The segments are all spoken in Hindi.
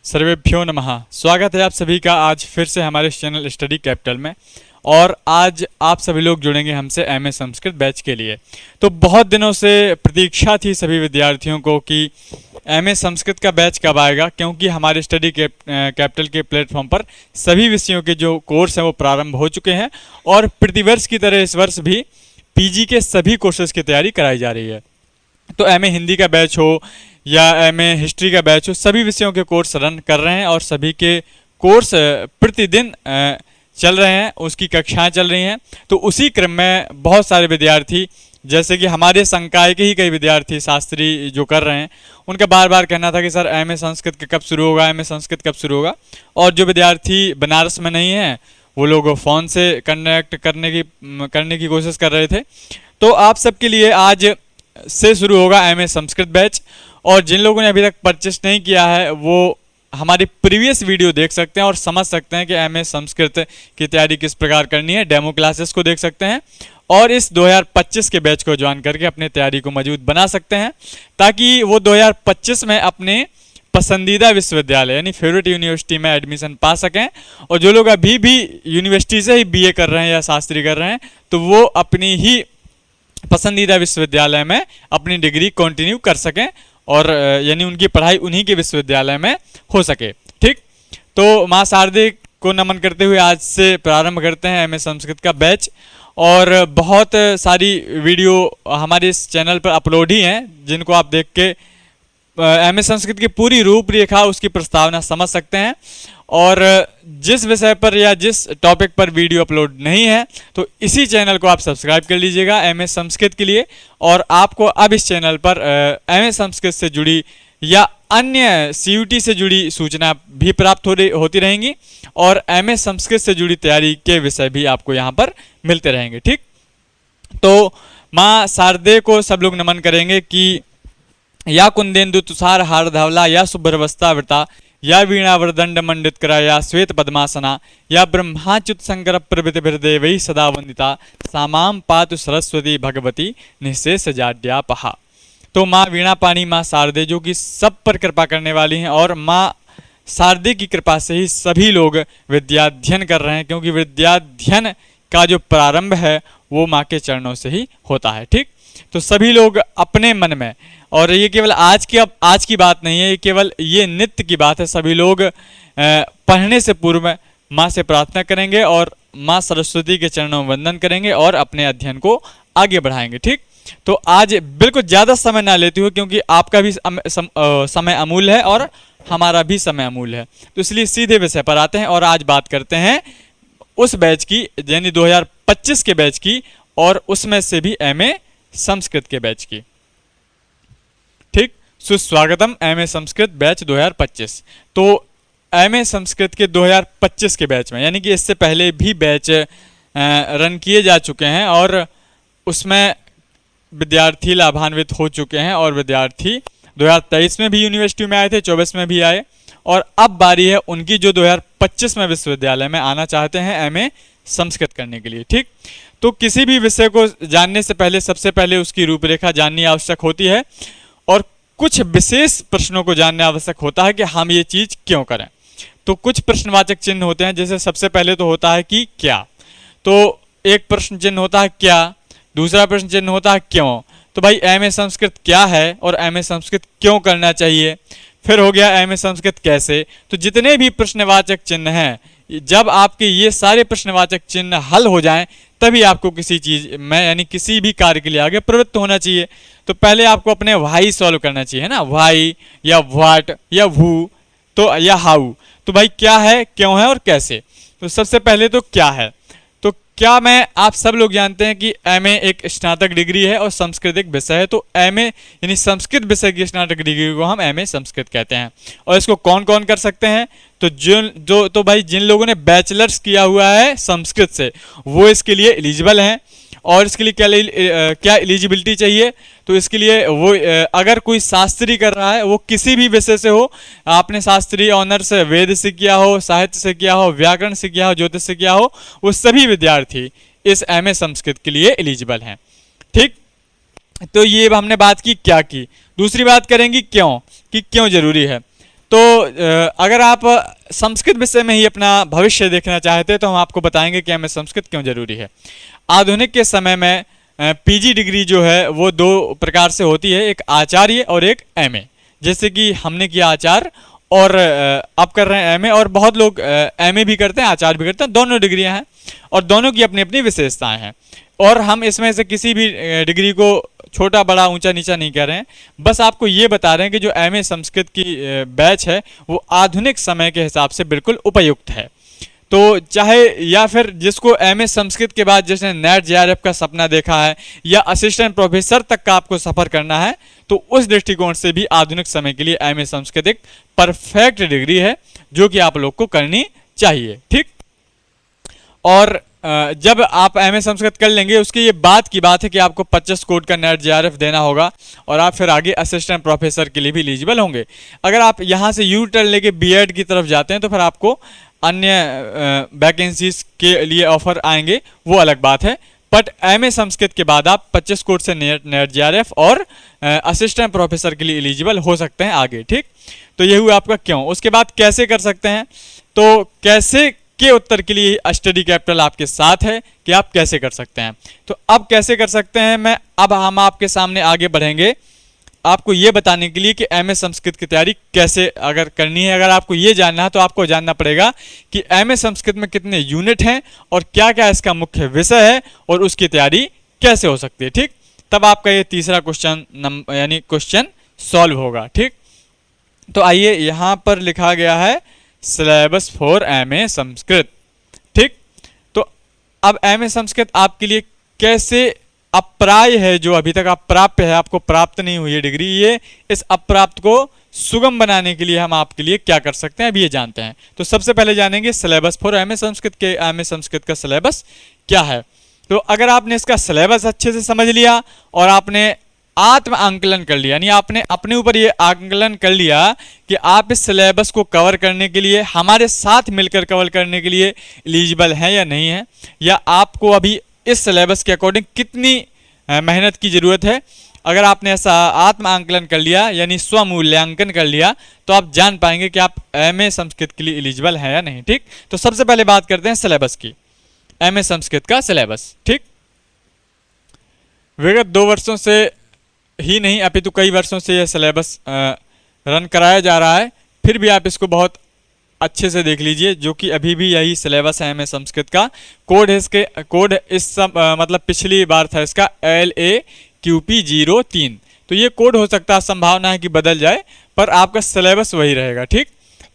सर्वेभ्यो नमः। स्वागत है आप सभी का आज फिर से हमारे इस चैनल स्टडी कैपिटल में। और आज आप सभी लोग जुड़ेंगे हमसे एमए संस्कृत बैच के लिए। तो बहुत दिनों से प्रतीक्षा थी सभी विद्यार्थियों को कि एमए संस्कृत का बैच कब आएगा, क्योंकि हमारे स्टडी कैपिटल के प्लेटफॉर्म पर सभी विषयों के जो कोर्स हैं वो प्रारंभ हो चुके हैं और प्रतिवर्ष की तरह इस वर्ष भी पीजी के सभी कोर्सेज की तैयारी कराई जा रही है। तो एमए हिंदी का बैच हो या एमए हिस्ट्री का बैच हो, सभी विषयों के कोर्स रन कर रहे हैं और सभी के कोर्स प्रतिदिन चल रहे हैं, उसकी कक्षाएं चल रही हैं। तो उसी क्रम में बहुत सारे विद्यार्थी, जैसे कि हमारे संकाय के ही कई विद्यार्थी शास्त्री जो कर रहे हैं, उनका बार बार कहना था कि सर एमए संस्कृत कब शुरू होगा, एमए संस्कृत कब शुरू होगा। और जो विद्यार्थी बनारस में नहीं हैं वो लोग फ़ोन से कनेक्ट करने की कोशिश कर रहे थे। तो आप सबके लिए आज से शुरू होगा एमए संस्कृत बैच। और जिन लोगों ने अभी तक परचेस नहीं किया है वो हमारी प्रीवियस वीडियो देख सकते हैं और समझ सकते हैं कि एमए संस्कृत की तैयारी किस प्रकार करनी है। डेमो क्लासेस को देख सकते हैं और इस 2025 के बैच को ज्वाइन करके अपनी तैयारी को मजबूत बना सकते हैं, ताकि वो 2025 में अपने पसंदीदा विश्वविद्यालय यानी फेवरेट यूनिवर्सिटी में एडमिशन पा सकें। और जो लोग अभी भी यूनिवर्सिटी से ही बीए कर रहे हैं या शास्त्री कर रहे हैं, तो वो अपनी ही पसंदीदा विश्वविद्यालय में अपनी डिग्री कंटिन्यू कर सकें और यानी उनकी पढ़ाई उन्हीं के विश्वविद्यालय में हो सके। ठीक, तो माँ शारदे को नमन करते हुए आज से प्रारंभ करते हैं एमए संस्कृत का बैच। और बहुत सारी वीडियो हमारे इस चैनल पर अपलोड ही हैं, जिनको आप देख के एमए संस्कृत की पूरी रूपरेखा, उसकी प्रस्तावना समझ सकते हैं। और जिस विषय पर या जिस टॉपिक पर वीडियो अपलोड नहीं है, तो इसी चैनल को आप सब्सक्राइब कर लीजिएगा एमए संस्कृत के लिए। और आपको अब इस चैनल पर एमए संस्कृत से जुड़ी या अन्य सीयूटी से जुड़ी सूचना भी प्राप्त होती रहेंगी और एमए संस्कृत से जुड़ी तैयारी के विषय भी आपको यहाँ पर मिलते रहेंगे। ठीक, तो माँ शारदे को सब लोग नमन करेंगे कि या कुंदेन्दु तुषार हार धवला या शुभ्रवस्ता वृता या वीणा वरदंड मंडित करा या श्वेत पद्मासना या ब्रह्माच्युत शंकर प्रभृति हृदय सदा वंदिता सामाम पातु सरस्वती भगवती निःशेष जाड्यापहा। तो माँ वीणा पाणी माँ शारदे जो कि सब पर कृपा करने वाली हैं, और माँ शारदे की कृपा से ही सभी लोग विद्याध्ययन कर रहे हैं, क्योंकि विद्याध्ययन का जो प्रारंभ है वो माँ के चरणों से ही होता है। ठीक, तो सभी लोग अपने मन में, और ये केवल आज की बात नहीं है, ये केवल ये नित्य की बात है, सभी लोग पढ़ने से पूर्व माँ से प्रार्थना करेंगे और माँ सरस्वती के चरणों में वंदन करेंगे और अपने अध्ययन को आगे बढ़ाएंगे। ठीक, तो आज बिल्कुल ज़्यादा समय ना लेती हो, क्योंकि आपका भी समय अमूल्य है और हमारा भी समय अमूल्य है। तो इसलिए सीधे विषय पर आते हैं और आज बात करते हैं उस बैच की, यानी 2025 के बैच की, और उसमें से भी एमए संस्कृत के बैच की। ठीक, सुस्वागतम एमए संस्कृत बैच 2025। तो एमए संस्कृत के 2025 के बैच में, यानी कि इससे पहले भी बैच रन किए जा चुके हैं और उसमें विद्यार्थी लाभान्वित हो चुके हैं और विद्यार्थी 2023 में भी यूनिवर्सिटी में आए थे, 24 में भी आए, और अब बारी है उनकी जो 2025 में विश्वविद्यालय में आना चाहते हैं एमए संस्कृत करने के लिए। ठीक, तो किसी भी विषय को जानने से पहले सबसे पहले उसकी रूपरेखा जाननी आवश्यक होती है और कुछ विशेष प्रश्नों को जानना आवश्यक होता है कि हम ये चीज़ क्यों करें। तो कुछ प्रश्नवाचक चिन्ह होते हैं, जैसे सबसे पहले तो होता है कि क्या। तो एक प्रश्न चिन्ह होता है क्या, दूसरा प्रश्न चिन्ह होता है क्यों। तो भाई एमए संस्कृत क्या है और एमए संस्कृत क्यों करना चाहिए। फिर हो गया एमए संस्कृत कैसे। तो जितने भी प्रश्नवाचक चिन्ह हैं, जब आपके ये सारे प्रश्नवाचक चिन्ह हल हो जाएं, तभी आपको किसी चीज़ में यानी किसी भी कार्य के लिए आगे प्रवृत्त होना चाहिए। तो पहले आपको अपने व्हाई सॉल्व करना चाहिए, है ना, व्हाई या व्हाट या हु, तो या हाउ। तो भाई क्या है, क्यों है और कैसे। तो सबसे पहले तो क्या है। तो क्या में आप सब लोग जानते हैं कि एमए एक स्नातक डिग्री है और संस्कृत एक विषय है। तो एमए यानी संस्कृत विषय की स्नातक डिग्री को हम एमए संस्कृत कहते हैं। और इसको कौन कौन कर सकते हैं। तो भाई जिन लोगों ने बैचलर्स किया हुआ है संस्कृत से, वो इसके लिए एलिजिबल हैं। और इसके लिए क्या एलिजिबिलिटी चाहिए। तो इसके लिए वो अगर कोई शास्त्री कर रहा है, वो किसी भी विषय से हो, आपने शास्त्री ऑनर्स वेद से किया हो, साहित्य से किया हो, व्याकरण से किया हो, ज्योतिष से किया हो, वो सभी विद्यार्थी इस एमए संस्कृत के लिए एलिजिबल हैं। ठीक, तो ये हमने बात की क्या की। दूसरी बात करेंगे क्यों, कि क्यों जरूरी है। तो अगर आप संस्कृत विषय में ही अपना भविष्य देखना चाहते हैं तो हम आपको बताएंगे कि एमए संस्कृत क्यों जरूरी है। आधुनिक के समय में पीजी डिग्री जो है वो दो प्रकार से होती है, एक आचार्य और एक एमए। जैसे कि हमने किया आचार्य और आप कर रहे हैं एमए, और बहुत लोग एमए भी करते हैं आचार्य भी करते हैं, दोनों डिग्रियां हैं और दोनों की अपनी अपनी विशेषताएं हैं। और हम इसमें से किसी भी डिग्री को छोटा बड़ा ऊंचा नीचा नहीं कह रहे हैं, बस आपको ये बता रहे हैं कि जो एमए संस्कृत की बैच है वो आधुनिक समय के हिसाब से बिल्कुल उपयुक्त है। तो चाहे या फिर जिसको एमए संस्कृत के बाद जिसने नेट जेआरएफ का सपना देखा है या असिस्टेंट प्रोफेसर तक का आपको सफर करना है, तो उस दृष्टिकोण से भी आधुनिक समय के लिए एमए संस्कृत एक परफेक्ट डिग्री है जो कि आप लोग को करनी चाहिए। ठीक, और जब आप एमए संस्कृत कर लेंगे उसकी ये बात की बात है कि आपको 25 कोड का नेट जेआरएफ देना होगा और आप फिर आगे असिस्टेंट प्रोफेसर के लिए भी एलिजिबल होंगे। अगर आप यहाँ से यू टर्न लेके बीएड की तरफ जाते हैं तो फिर आपको अन्य वैकेंसीज के लिए ऑफर आएंगे, वो अलग बात है। बट एमए संस्कृत के बाद आप 25 कोड से नेट जेआरएफ और असिस्टेंट प्रोफेसर के लिए एलिजिबल हो सकते हैं आगे। ठीक, तो ये हुआ आपका क्यों। उसके बाद कैसे कर सकते हैं, तो कैसे के उत्तर के लिए स्टडी कैपिटल आपके साथ है कि आप कैसे कर सकते हैं। तो अब कैसे कर सकते हैं, अब हम आपके सामने आगे बढ़ेंगे आपको ये बताने के लिए कि एमए संस्कृत की तैयारी कैसे अगर करनी है। अगर आपको ये जानना है तो आपको जानना पड़ेगा कि एमए संस्कृत में कितने यूनिट हैं और क्या क्या इसका मुख्य विषय है और उसकी तैयारी कैसे हो सकती है। ठीक, तब आपका ये तीसरा क्वेश्चन यानी क्वेश्चन सॉल्व होगा। ठीक, तो आइए यहाँ पर लिखा गया है सिलेबस फॉर एमए संस्कृत। ठीक, तो अब एमए संस्कृत आपके लिए कैसे अप्राय है, जो अभी तक आप प्राप्य है, आपको प्राप्त नहीं हुई है डिग्री, ये इस अप्राप्त को सुगम बनाने के लिए हम आपके लिए क्या कर सकते हैं अभी ये जानते हैं। तो सबसे पहले जानेंगे सिलेबस फॉर एमए संस्कृत के एमए संस्कृत का सिलेबस क्या है। तो अगर आपने इसका सिलेबस अच्छे से समझ लिया और आपने आत्म आंकलन कर लिया, यानी आपने अपने ऊपर ये आंकलन कर लिया कि आप इस सिलेबस को कवर करने के लिए हमारे साथ मिलकर कवर करने के लिए एलिजिबल हैं या नहीं है, या आपको अभी इस सिलेबस के अकॉर्डिंग कितनी मेहनत की ज़रूरत है, अगर आपने ऐसा आत्म आंकलन कर लिया यानी स्वमूल्यांकन कर लिया तो आप जान पाएंगे कि आप एमए संस्कृत के लिए एलिजिबल हैं या नहीं। ठीक, तो सबसे पहले बात करते हैं सिलेबस की, एमए संस्कृत का सिलेबस। ठीक, विगत 2 वर्षों से ही नहीं अपितु कई वर्षों से यह सिलेबस रन कराया जा रहा है, फिर भी आप इसको बहुत अच्छे से देख लीजिए, जो कि अभी भी यही सिलेबस है एमए संस्कृत का। कोड है इसके, कोड इस सब मतलब पिछली बार था इसका LAQP03, तो ये कोड हो सकता है, संभावना है कि बदल जाए, पर आपका सिलेबस वही रहेगा। ठीक,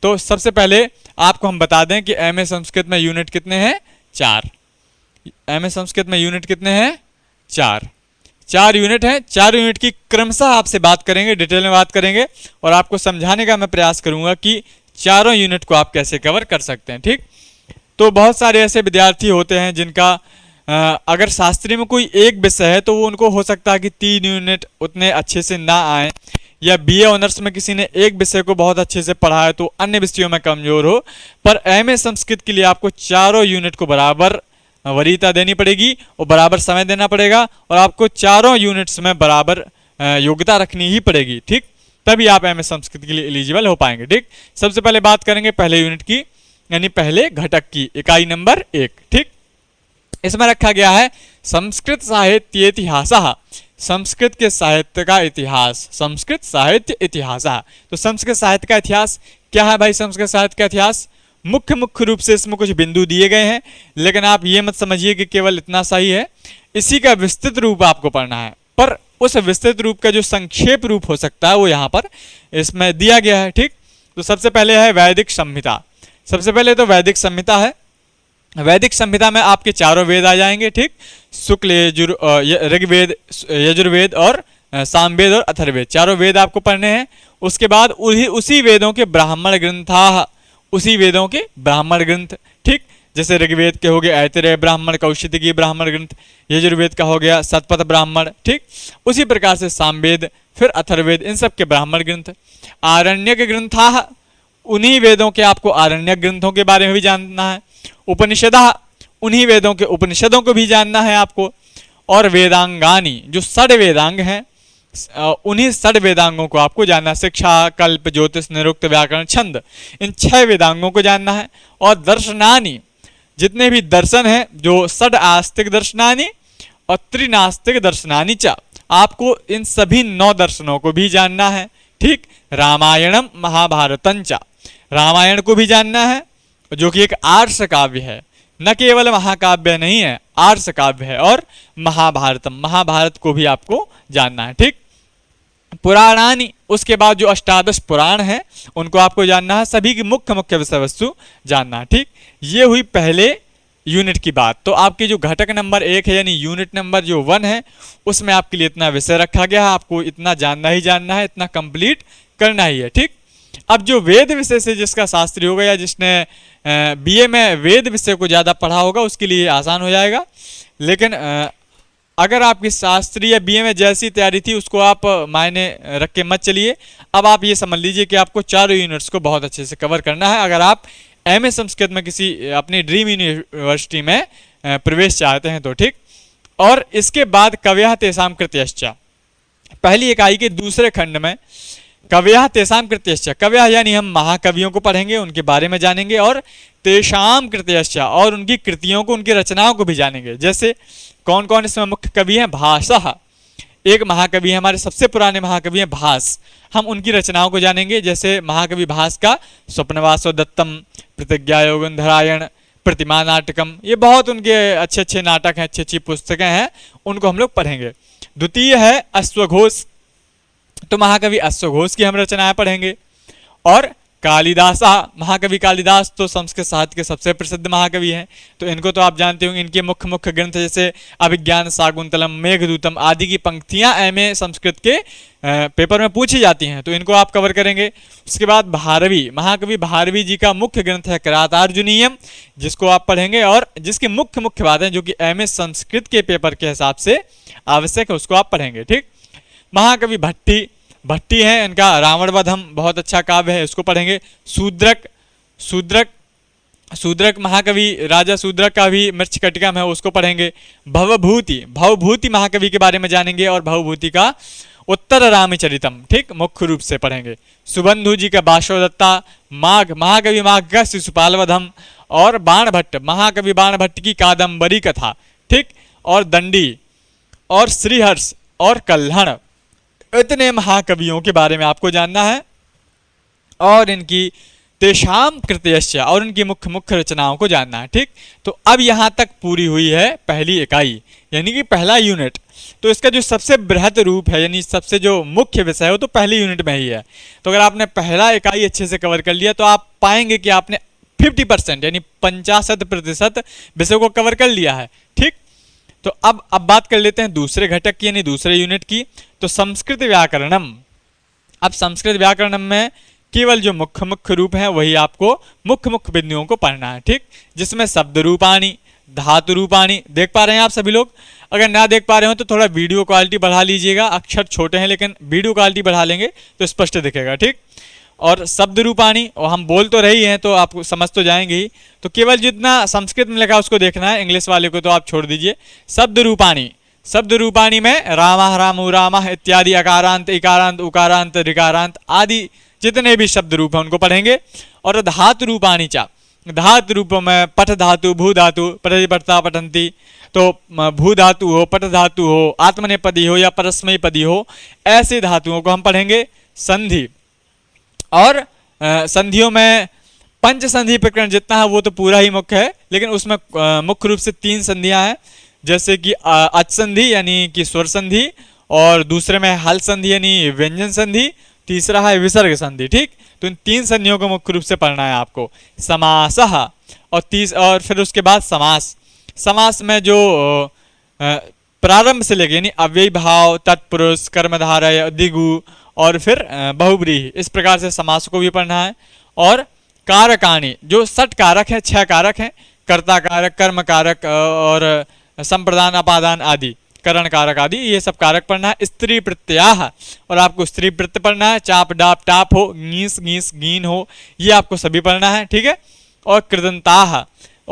तो सबसे पहले आपको हम बता दें कि एमए संस्कृत में यूनिट कितने हैं, 4। एमए संस्कृत में यूनिट कितने हैं, 4 यूनिट हैं। 4 यूनिट की क्रमशः आपसे बात करेंगे, डिटेल में बात करेंगे और आपको समझाने का मैं प्रयास करूंगा कि चारों यूनिट को आप कैसे कवर कर सकते हैं। ठीक, तो बहुत सारे ऐसे विद्यार्थी होते हैं जिनका अगर शास्त्री में कोई एक विषय है तो वो उनको हो सकता है कि 3 यूनिट उतने अच्छे से ना आए, या बीए ऑनर्स में किसी ने एक विषय को बहुत अच्छे से पढ़ा है तो अन्य विषयों में कमजोर हो, पर एमए संस्कृत के लिए आपको चारों यूनिट को बराबर वरीयता देनी पड़ेगी और बराबर समय देना पड़ेगा और आपको चारों यूनिट्स में बराबर योग्यता रखनी ही पड़ेगी। ठीक, तभी आप एमए संस्कृत के लिए एलिजिबल हो पाएंगे। ठीक, सबसे पहले बात करेंगे पहले यूनिट की, यानी पहले घटक की, इकाई नंबर 1। ठीक, इसमें रखा गया है संस्कृत साहित्य इतिहास, संस्कृत के साहित्य का इतिहास, संस्कृत साहित्य इतिहास। तो संस्कृत साहित्य का इतिहास क्या है भाई, संस्कृत साहित्य का इतिहास मुख्य रूप से इसमें कुछ बिंदु दिए गए हैं, लेकिन आप ये मत समझिए कि केवल इतना सा ही है, इसी का विस्तृत रूप आपको पढ़ना है, पर उस विस्तृत रूप का जो संक्षेप रूप हो सकता है वो यहाँ पर इसमें दिया गया है। ठीक, तो सबसे पहले है वैदिक संहिता। सबसे पहले तो वैदिक संहिता है, वैदिक संहिता में आपके चारों वेद आ जाएंगे। ठीक, शुक्ल ऋग्वेद, यजुर्वेद और सामवेद और अथर्ववेद, चारों वेद आपको पढ़ने हैं। उसके बाद उसी वेदों के ब्राह्मण ग्रंथ, उसी वेदों के ब्राह्मण ग्रंथ। ठीक, जैसे ऋग्वेद के हो गए ऐतरेय ब्राह्मण, कौशिकी ब्राह्मण ग्रंथ, यजुर्वेद का हो गया शतपथ ब्राह्मण। ठीक, उसी प्रकार से सामवेद, फिर अथर्ववेद, इन सब के ब्राह्मण ग्रंथ। आरण्यक ग्रंथा, उन्हीं वेदों के आपको आरण्यक ग्रंथों के बारे में भी जानना है। उपनिषदा, उन्हीं वेदों के उपनिषदों को भी जानना है आपको। और वेदांगानी, जो 6 वेदांग हैं, उन्हीं षड वेदांगों को आपको जानना है। शिक्षा, कल्प, ज्योतिष, निरुक्त, व्याकरण, छंद, इन 6 वेदांगों को जानना है। और दर्शनानि, जितने भी दर्शन हैं, जो षड आस्तिक दर्शनानि और त्रिनास्तिक दर्शनानि च, आपको इन सभी 9 दर्शनों को भी जानना है। ठीक, रामायणम महाभारतं च, रामायण को भी जानना है जो कि एक आर्ष काव्य है, न केवल महाकाव्य नहीं है, आर्ष काव्य है। और महाभारतम, महाभारत को भी आपको जानना है। ठीक, पुराणानि, उसके बाद जो अष्टादश पुराण हैं उनको आपको जानना है, सभी की मुख्य मुख्य विषय वस्तु जानना है। ठीक, ये हुई पहले यूनिट की बात। तो आपकी जो घटक नंबर 1 है यानी यूनिट नंबर जो 1 है, उसमें आपके लिए इतना विषय रखा गया है, आपको इतना जानना ही जानना है, इतना कंप्लीट करना ही है। ठीक, अब जो वेद विषय से जिसका शास्त्री होगा या जिसने बीए में वेद विषय को ज़्यादा पढ़ा होगा उसके लिए आसान हो जाएगा। लेकिन अगर आपकी शास्त्री या बीए में जैसी तैयारी थी उसको आप मायने रख के मत चलिए। अब आप ये समझ लीजिए कि आपको 4 यूनिट्स को बहुत अच्छे से कवर करना है अगर आप एमए संस्कृत में किसी अपनी ड्रीम यूनिवर्सिटी में प्रवेश चाहते हैं तो। ठीक, और इसके बाद कव्यः तेषां कृतयश्च, पहली इकाई के दूसरे खंड में कव्यः तेषां कृतयश्च, कव्यः यानी हम महाकवियों को पढ़ेंगे, उनके बारे में जानेंगे, और तेषां कृतयश्च, और उनकी कृतियों को, उनकी रचनाओं को भी जानेंगे। जैसे कौन कौन इसमें मुख्य कवि हैं? भासः, एक महाकवि है, हमारे सबसे पुराने महाकवि हैं भास, हम उनकी रचनाओं को जानेंगे। जैसे महाकवि भास का स्वप्नवासो दत्तम, प्रतिज्ञा योगंधरायण, प्रतिमा नाटकम, ये बहुत उनके अच्छे अच्छे नाटक हैं, अच्छी अच्छी पुस्तकें हैं, उनको हम लोग पढ़ेंगे। द्वितीय है अश्वघोष, तो महाकवि अश्वघोष की हम रचनाएं पढ़ेंगे। और कालिदास, महाकवि कालिदास तो संस्कृत साहित्य के सबसे प्रसिद्ध महाकवि हैं, तो इनको तो आप जानते होंगे। इनके मुख्य मुख्य ग्रंथ जैसे अभिज्ञान शाकुंतलम, मेघदूतम आदि की पंक्तियां एमए संस्कृत के पेपर में पूछी जाती हैं, तो इनको आप कवर करेंगे। उसके बाद भारवी, महाकवि भारवी जी का मुख्य ग्रंथ है किरातार्जुनीयम, जिसको आप पढ़ेंगे और जिसकी मुख्य मुख्य बातें जो कि एमए संस्कृत के पेपर के हिसाब से आवश्यक है उसको आप पढ़ेंगे। ठीक, महाकवि भट्टी, भट्टी है, इनका रावण वधम बहुत अच्छा काव्य है, इसको पढ़ेंगे। शूद्रक, शूद्रक महाकवि राजा शूद्रक का भी मृच्छकटिकम है, उसको पढ़ेंगे। भवभूति, भवभूति महाकवि के बारे में जानेंगे और भवभूति का उत्तर रामचरितम, ठीक, मुख्य रूप से पढ़ेंगे। सुबंधु जी का बाशोदत्ता, माघ, महाकवि माघ का शिशुपाल वधम, और बाणभट्ट, महाकवि बाणभट्ट की कादम्बरी कथा, ठीक, और दंडी, और श्रीहर्ष, और कल्हण, इतने महाकवियों के बारे में आपको जानना है और इनकी तेषां कृतयश्च, और उनकी मुख्य मुख्य रचनाओं को जानना है। ठीक, तो अब यहाँ तक पूरी हुई है पहली इकाई यानी कि पहला यूनिट। तो इसका जो सबसे बृहद रूप है यानी सबसे जो मुख्य विषय है वो तो पहली यूनिट में ही है। तो अगर आपने पहला इकाई अच्छे से कवर कर लिया तो आप पाएंगे कि आपने 50% यानी 50% विषय को कवर कर लिया है। ठीक, तो अब बात कर लेते हैं दूसरे घटक की यानी दूसरे यूनिट की। तो संस्कृत व्याकरणम, अब संस्कृत व्याकरणम में केवल जो मुख्य मुख्य रूप हैं वही आपको मुख्य मुख्य बिंदुओं को पढ़ना है। ठीक, जिसमें शब्द रूपाणी, धातु रूपाणी, देख पा रहे हैं आप सभी लोग? अगर ना देख पा रहे हो तो थोड़ा वीडियो क्वालिटी बढ़ा लीजिएगा, अक्षर छोटे हैं लेकिन वीडियो क्वालिटी बढ़ा लेंगे तो स्पष्ट दिखेगा। ठीक, और शब्द रूपाणी, और हम बोल तो रही हैं तो आप समझ तो जाएंगे ही, तो केवल जितना संस्कृत में लिखा उसको देखना है, इंग्लिश वाले को तो आप छोड़ दीजिए। शब्द रूपाणी, शब्द रूपाणी में रामः रामो रामः इत्यादि अकारांत इकारांत उकारांत ऋकारांत आदि जितने भी शब्द रूप हैं उनको पढ़ेंगे। और धातु रूपाणी चा, धातु रूपों में पठ धातु, भू धातु, प्रतिपठता पठंती, तो भू धातु हो, पठ धातु हो, आत्मनेपदी हो या परस्मैपदी हो, ऐसे धातुओं को हम पढ़ेंगे। संधि, और संधियों में पंच संधि प्रकरण जितना है वो तो पूरा ही मुख्य है, लेकिन उसमें मुख्य रूप से 3 संधियां हैं, जैसे कि अच संधि यानी कि स्वर संधि, और दूसरे में हल संधि यानी व्यंजन संधि, तीसरा है विसर्ग संधि। ठीक, तो इन 3 संधियों को मुख्य रूप से पढ़ना है आपको। समासः, और फिर उसके बाद समास, समास में जो प्रारंभ से लेके यानी अव्ययी भाव, तत्पुरुष, कर्मधारय, दिगु और फिर बहुब्रीहि, इस प्रकार से समास को भी पढ़ना है। और कारकाणी, जो 6 कारक हैं, 6 कारक हैं, कर्ता कारक, कर्म कारक और संप्रदान, अपादान आदि, करण कारक आदि, ये सब कारक पढ़ना है। स्त्री प्रत्ययाह, और आपको स्त्री प्रत्यय पढ़ना है, चाप डाप टाप हो, गीस गीस गीन हो, ये आपको सभी पढ़ना है। ठीक है, और कृदंताह,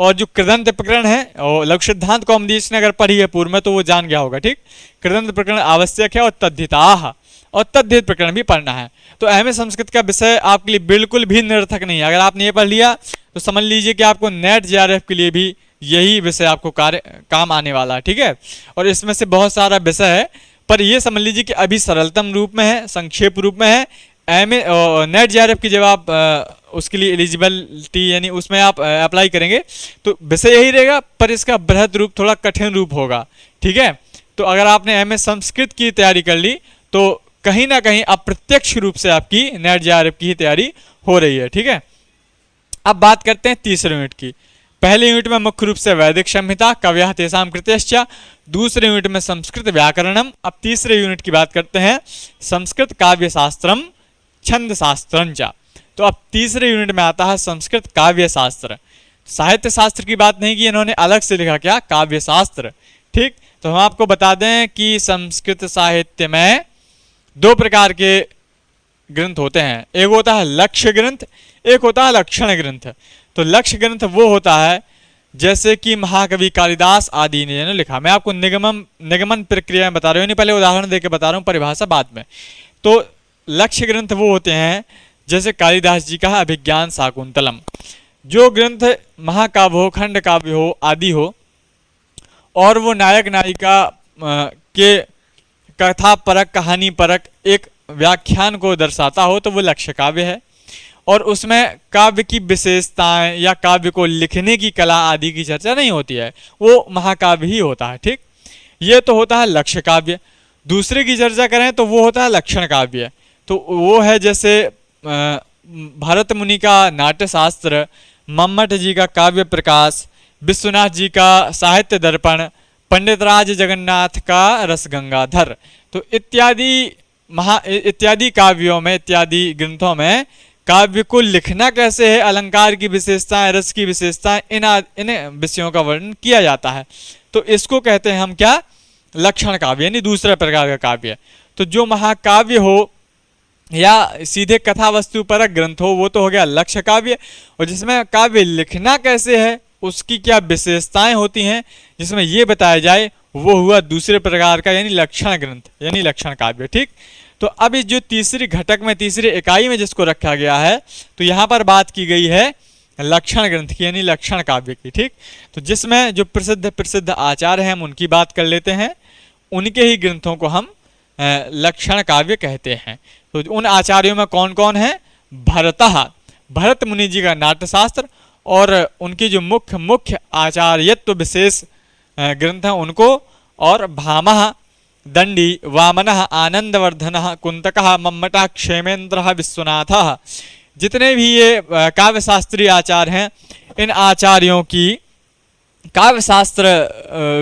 और जो कृदंत प्रकरण है और लघु सिद्धांत कौमुदी इसने अगर पढ़ी है पूर्व में तो वो जान गया होगा, ठीक। कृदंत प्रकरण आवश्यक है और तद्धिताः और तद्धित प्रकरण भी पढ़ना है। तो एमए संस्कृत का विषय आपके लिए बिल्कुल भी निरर्थक नहीं है। अगर आपने ये पढ़ लिया तो समझ लीजिए कि आपको नेट जेआरएफ के लिए भी यही विषय आपको काम आने वाला है, ठीक है। और इसमें से बहुत सारा विषय है, पर ये समझ लीजिए कि अभी सरलतम रूप में है, संक्षेप रूप में है। एमए नेट जेआरएफ की जब आप उसके लिए एलिजिबिलिटी यानी उसमें आप अप्लाई करेंगे तो विषय यही रहेगा, पर इसका बृहद रूप थोड़ा कठिन रूप होगा, ठीक है। तो अगर आपने एमए संस्कृत की तैयारी कर ली तो कहीं ना कहीं अप्रत्यक्ष रूप से आपकी नेट जेआरएफ की ही तैयारी हो रही है, ठीक है। अब बात करते हैं तीसरे यूनिट की। पहले यूनिट में मुख्य रूप से वैदिक संहिता कव्यः तेषां कृतयश्च, दूसरे यूनिट में संस्कृत व्याकरणम। अब तीसरे यूनिट की बात करते हैं संस्कृत काव्य शास्त्रम छंद शास्त्रंच। तो अब तीसरे यूनिट में आता है संस्कृत काव्य शास्त्र। साहित्य शास्त्र की बात नहीं की इन्होंने, अलग से लिखा क्या, काव्य शास्त्र, ठीक। तो हम आपको बता दें कि संस्कृत साहित्य में दो प्रकार के ग्रंथ होते हैं, एक होता है लक्ष्य ग्रंथ, एक होता है लक्षण ग्रंथ। तो लक्ष्य ग्रंथ वो होता है जैसे कि महाकवि कालिदास आदि ने लिखा। मैं आपको निगमन प्रक्रिया में बता रहा हूँ, नहीं पहले उदाहरण देकर बता रहा हूँ, परिभाषा बाद में। तो लक्ष्य ग्रंथ वो होते हैं जैसे कालिदास जी का है अभिज्ञान शाकुंतलम, जो ग्रंथ महाकाव्य हो, खंड काव्य हो, आदि हो, और वो नायक नायिका के कथा परक, कहानी परक एक व्याख्यान को दर्शाता हो तो वो लक्ष्य काव्य है। और उसमें काव्य की विशेषताएं या काव्य को लिखने की कला आदि की चर्चा नहीं होती है, वो महाकाव्य ही होता है, ठीक। ये तो होता है लक्ष्य काव्य। दूसरे की चर्चा करें तो वो होता है लक्षण काव्य। तो वो है जैसे भरत मुनि का नाट्य शास्त्र, मम्मट जी का काव्य प्रकाश, विश्वनाथ जी का साहित्य दर्पण, पंडित राज जगन्नाथ का रस गंगाधर। तो इत्यादि काव्यों में, इत्यादि ग्रंथों में काव्य को लिखना कैसे है, अलंकार की विशेषताएं, रस की विशेषताएं, इन विषयों का वर्णन किया जाता है। तो इसको कहते हैं हम क्या, लक्षण काव्य, यानी दूसरा प्रकार का काव्य। तो जो महाकाव्य हो या सीधे कथा वस्तु परक ग्रंथ हो वो तो हो गया लक्ष्य काव्य। और जिसमें काव्य लिखना कैसे है, उसकी क्या विशेषताएं होती हैं, जिसमें ये बताया जाए, वो हुआ दूसरे प्रकार का यानी लक्षण ग्रंथ, यानी लक्षण काव्य, ठीक। तो अब इस जो तीसरी घटक में, तीसरी इकाई में जिसको रखा गया है, तो यहाँ पर बात की गई है लक्षण ग्रंथ की यानी लक्षण काव्य की, ठीक। तो जिसमें जो प्रसिद्ध आचार्य हैं हम उनकी बात कर लेते हैं, उनके ही ग्रंथों को हम लक्षण काव्य कहते हैं। तो उन आचार्यों में कौन कौन है, भरत मुनि जी का नाट्यशास्त्र, और उनकी जो मुख्य आचार्यत्व विशेष ग्रंथ हैं उनको, और भामह, दंडी, वामनः, आनंदवर्धनः, कुंतकः, मम्मटः, क्षेमेंद्रः, विश्वनाथः, जितने भी ये काव्य शास्त्रीय आचार्य हैं, इन आचार्यों की काव्य शास्त्र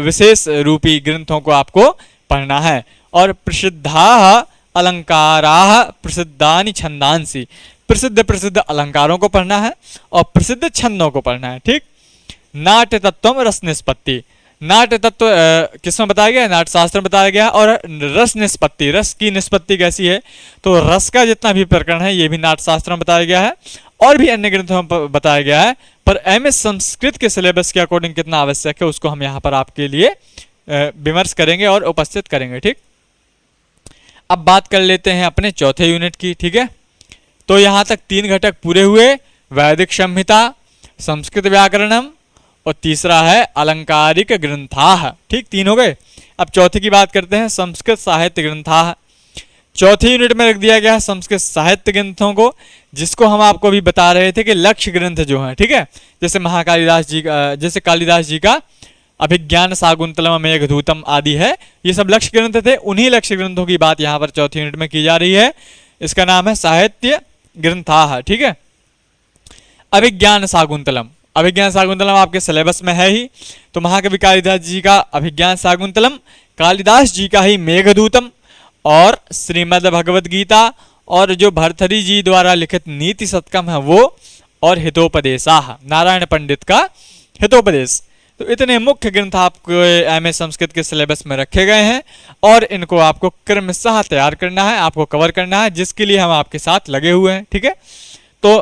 विशेष रूपी ग्रंथों को आपको पढ़ना है। और प्रसिद्धाः अलंकाराः प्रसिद्धानि छंदांसि, प्रसिद्ध अलंकारों को पढ़ना है और प्रसिद्ध छंदों को पढ़ना है, ठीक। नाट्य तत्व रस निष्पत्ति, नाट्य तत्व किसमें बताया गया, नाट्य शास्त्र में बताया गया। और रस निष्पत्ति, रस की निष्पत्ति कैसी है, तो रस का जितना भी प्रकरण है ये भी नाट्य शास्त्र में बताया गया है और भी अन्य ग्रंथों में बताया गया है। पर एमए संस्कृत के सिलेबस के अकॉर्डिंग कितना आवश्यक है उसको हम यहाँ पर आपके लिए विमर्श करेंगे और उपस्थित करेंगे, ठीक। अब बात कर लेते हैं अपने चौथे यूनिट की, ठीक है। तो यहाँ तक 3 घटक पूरे हुए, वैदिक संहिता, संस्कृत व्याकरणम और तीसरा है अलंकारिक ग्रंथाः, ठीक, 3 हो गए। अब चौथे की बात करते हैं, संस्कृत साहित्य ग्रंथाः। चौथे यूनिट में रख दिया गया है संस्कृत साहित्य ग्रंथों को, जिसको हम आपको अभी बता रहे थे कि लक्ष्य ग्रंथ जो हैं, ठीक है, जैसे जैसे कालिदास जी का अभिज्ञान शाकुंतलम, मेघदूतम आदि है, ये सब लक्ष्य ग्रंथ थे। उन्हीं लक्ष्य ग्रंथों की बात यहाँ पर चौथी यूनिट में की जा रही है। इसका नाम है साहित्य ग्रंथाः, ठीक है। अभिज्ञान शाकुंतलम, अभिज्ञान शाकुंतलम आपके सिलेबस में है ही। तो महाकवि कालिदास जी का अभिज्ञान शाकुंतलम, कालिदास जी का ही मेघदूतम, और श्रीमद् भगवद गीता, और जो भर्तृहरि जी द्वारा लिखित नीति शतकम है वो, और हितोपदेशाः, नारायण पंडित का हितोपदेश। तो इतने मुख्य ग्रंथ आपको एमए संस्कृत के सिलेबस में रखे गए हैं और इनको आपको क्रमशः तैयार करना है, आपको कवर करना है, जिसके लिए हम आपके साथ लगे हुए हैं, ठीक है। तो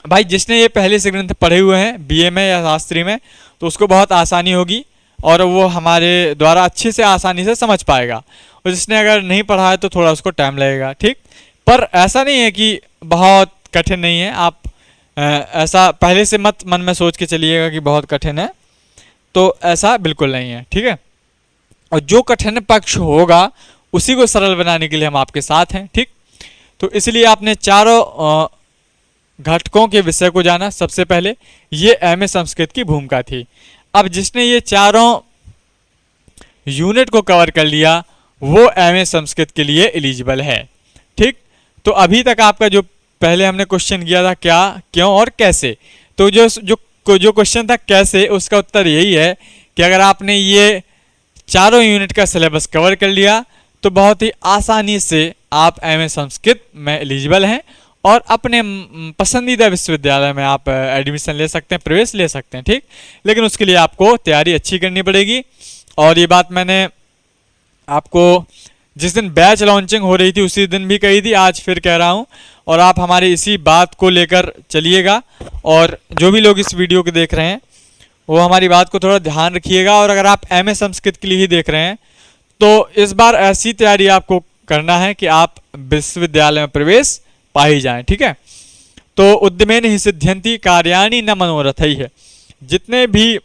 भाई जिसने ये पहले से ग्रंथ पढ़े हुए हैं बीए में या शास्त्री में, तो उसको बहुत आसानी होगी और वो हमारे द्वारा अच्छे से आसानी से समझ पाएगा। और जिसने अगर नहीं पढ़ा है तो थोड़ा उसको टाइम लगेगा, ठीक। पर ऐसा नहीं है कि बहुत कठिन नहीं है। आप ऐसा पहले से मत मन में सोच के चलिएगा कि बहुत कठिन है, तो ऐसा बिल्कुल नहीं है, ठीक है। और जो कठिन पक्ष होगा उसी को सरल बनाने के लिए हम आपके साथ हैं, ठीक। तो इसलिए आपने चारों घटकों के विषय को जाना। सबसे पहले ये एमए संस्कृत की भूमिका थी। अब जिसने ये चारों यूनिट को कवर कर लिया वो एमए संस्कृत के लिए एलिजिबल है, ठीक। तो अभी तक आपका जो पहले हमने क्वेश्चन किया था क्या, क्यों और कैसे, तो जो क्वेश्चन था कैसे, उसका उत्तर यही है कि अगर आपने ये चारों यूनिट का सिलेबस कवर कर लिया तो बहुत ही आसानी से आप एमए संस्कृत में एलिजिबल हैं और अपने पसंदीदा विश्वविद्यालय में आप एडमिशन ले सकते हैं, प्रवेश ले सकते हैं, ठीक। लेकिन उसके लिए आपको तैयारी अच्छी करनी पड़ेगी। और ये बात मैंने आपको जिस दिन बैच लॉन्चिंग हो रही थी उसी दिन भी कही थी, आज फिर कह रहा हूँ। और आप हमारी इसी बात को लेकर चलिएगा। और जो भी लोग इस वीडियो को देख रहे हैं वो हमारी बात को थोड़ा ध्यान रखिएगा। और अगर आप एमए संस्कृत के लिए ही देख रहे हैं तो इस बार ऐसी तैयारी आपको करना है कि आप विश्वविद्यालय में प्रवेश पा ही जाएं, ठीक है। तो उद्यमेन ही सिद्ध्यन्ति कार्याणि न मनोरथ ही है। जितने भी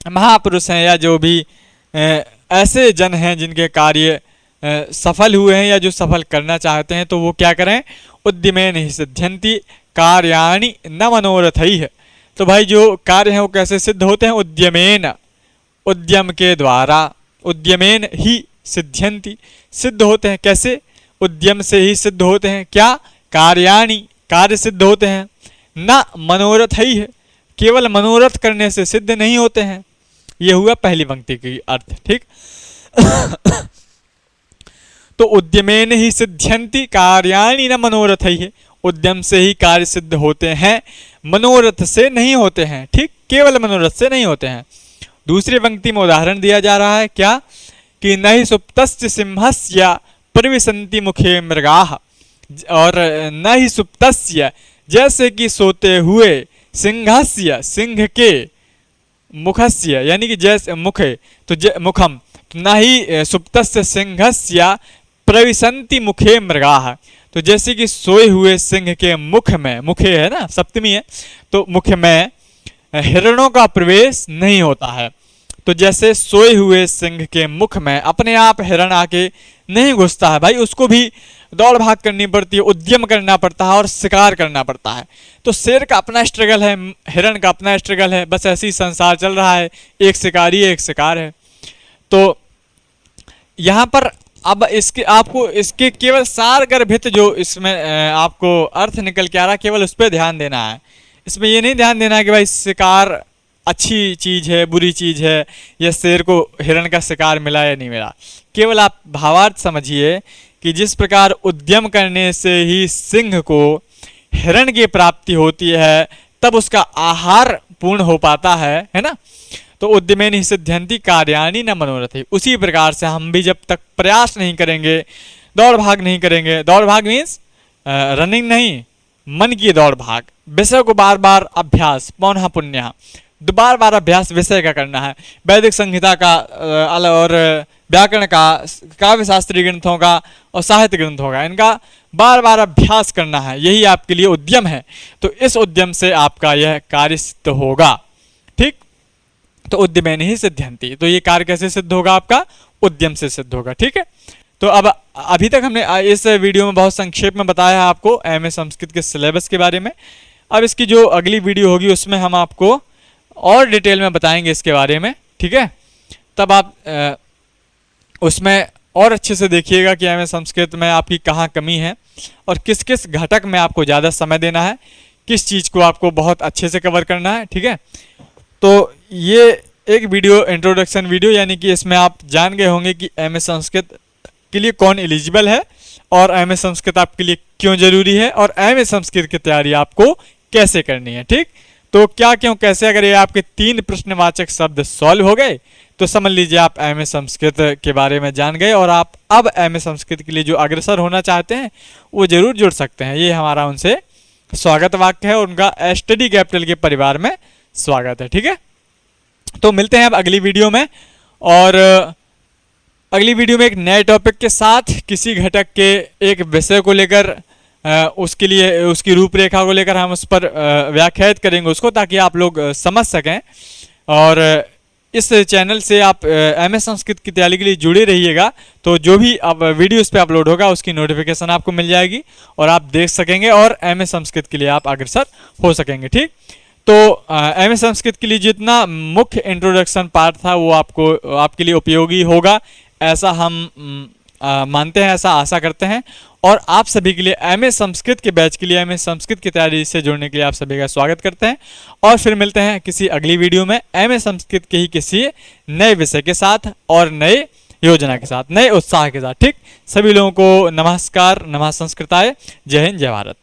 महापुरुष हैं या जो भी ऐसे जन हैं जिनके कार्य सफल हुए हैं या जो सफल करना चाहते हैं, तो वो क्या करें, उद्यमेन ही सिद्ध्यन्ति कार्याणि न मनोरथ ही है। तो भाई जो कार्य हैं वो कैसे सिद्ध होते हैं, उद्यमेन, उद्यम के द्वारा, उद्यमेन ही सिद्ध्यन्ति, सिद्ध होते हैं। कैसे, उद्यम से ही सिद्ध होते हैं। क्या, कार्याणि, कार्य सिद्ध होते हैं। न मनोरथ ही है, केवल मनोरथ करने से सिद्ध नहीं होते हैं। ये हुआ पहली पंक्ति की अर्थ, ठीक। तो उद्यमेन ही सिद्ध्यन्ति कार्याणि न मनोरथ ही है, उद्यम से ही कार्य सिद्ध होते हैं, मनोरथ से नहीं होते हैं, ठीक, केवल मनोरथ से नहीं होते हैं। दूसरी पंक्ति में उदाहरण दिया जा रहा है क्या, कि न ही सुप्तस्य सिंहस्य प्रविशन्ति मुखे मृगाः, और न ही सुप्तस्य, जैसे कि सोते हुए, सिंहस्य, सिंह के, मुखस्य यानी कि जैसे मुखे, तो मुखम, न ही सुप्तस्य सिंहस्य प्रविशन्ति मुखे मृगाः, तो जैसे कि सोए हुए सिंह के मुख में, मुखे है ना, सप्तमी है, तो मुख में हिरणों का प्रवेश नहीं होता है। तो जैसे सोए हुए सिंह के मुख में अपने आप हिरण आके नहीं घुसता है, भाई उसको भी दौड़ भाग करनी पड़ती है, उद्यम करना पड़ता है और शिकार करना पड़ता है। तो शेर का अपना स्ट्रगल है, हिरण का अपना स्ट्रगल है, बस ऐसे ही संसार चल रहा है, एक शिकारी है एक शिकार है। तो यहाँ पर अब इसके आपको इसके केवल सार गर्भित जो इसमें आपको अर्थ निकल के आ रहा है, केवल उस पर ध्यान देना है। इसमें ये नहीं ध्यान देना है कि भाई शिकार अच्छी चीज़ है बुरी चीज़ है, या शेर को हिरण का शिकार मिला या नहीं मिला। केवल आप भावार्थ समझिए कि जिस प्रकार उद्यम करने से ही सिंह को हिरण की प्राप्ति होती है, तब उसका आहार पूर्ण हो पाता है ना। तो उद्यमेन ही सिद्ध्यन्ति कार्याणि न मनोरथ, उसी प्रकार से हम भी जब तक प्रयास नहीं करेंगे, दौड़ भाग नहीं करेंगे, दौड़ भाग मीन्स रनिंग नहीं, मन की दौड़ भाग, विषय को बार बार अभ्यास, पौनः पुण्यः, बार बार अभ्यास विषय का करना है, वैदिक संहिता का और व्याकरण का, काव्य शास्त्रीय ग्रंथों का और साहित्य ग्रंथों का, इनका बार बार अभ्यास करना है, यही आपके लिए उद्यम है। तो इस उद्यम से आपका यह कार्य सिद्ध होगा, ठीक। तो उद्यमेन ही सिद्ध्यन्ति, तो ये कार्य कैसे सिद्ध होगा, आपका उद्यम से सिद्ध होगा, ठीक है। तो अब अभी तक हमने इस वीडियो में बहुत संक्षेप में बताया है आपको एमए संस्कृत के सिलेबस के बारे में। अब इसकी जो अगली वीडियो होगी उसमें हम आपको और डिटेल में बताएंगे इसके बारे में, ठीक है। तब आप उसमें और अच्छे से देखिएगा कि एमए संस्कृत में आपकी कहाँ कमी है और किस किस घटक में आपको ज़्यादा समय देना है, किस चीज़ को आपको बहुत अच्छे से कवर करना है, ठीक है। तो ये एक वीडियो इंट्रोडक्शन वीडियो, यानी कि इसमें आप जान गए होंगे कि एमए संस्कृत के लिए कौन एलिजिबल है और एमए संस्कृत आपके लिए क्यों जरूरी है और एमए संस्कृत की तैयारी आपको कैसे करनी है, ठीक। तो क्या क्यों कैसे, अगर ये आपके 3 प्रश्नवाचक शब्द सॉल्व हो गए तो समझ लीजिए आप एमए संस्कृत के बारे में जान गए और आप अब एमए संस्कृत के लिए जो अग्रसर होना चाहते हैं वो जरूर जुड़ सकते हैं। ये हमारा उनसे स्वागत वाक्य है और उनका स्टडी कैपिटल के परिवार में स्वागत है। ठीक है, तो मिलते हैं अब अगली वीडियो में, और अगली वीडियो में एक नए टॉपिक के साथ किसी घटक के एक विषय को लेकर उसके लिए उसकी रूपरेखा को लेकर हम उस पर व्याख्यायित करेंगे उसको, ताकि आप लोग समझ सकें। और इस चैनल से आप एमएस संस्कृत की तैयारी के लिए जुड़े रहिएगा, तो जो भी अब वीडियो इस पे अपलोड होगा उसकी नोटिफिकेशन आपको मिल जाएगी और आप देख सकेंगे और एमएस संस्कृत के लिए आप अग्रसर हो सकेंगे। ठीक, तो एमएस संस्कृत के लिए जितना मुख्य इंट्रोडक्शन पार्ट था वो आपके लिए उपयोगी होगा, ऐसा हम मानते हैं, ऐसा आशा करते हैं। और आप सभी के लिए एमएस संस्कृत के बैच के लिए, एमएस संस्कृत की तैयारी से जुड़ने के लिए आप सभी का स्वागत करते हैं। और फिर मिलते हैं किसी अगली वीडियो में एमएस संस्कृत के ही किसी नए विषय के साथ और नए योजना के साथ, नए उत्साह के साथ। ठीक, सभी लोगों को नमस्कार, नमः संस्कृताय, जय हिंद, जय भारत।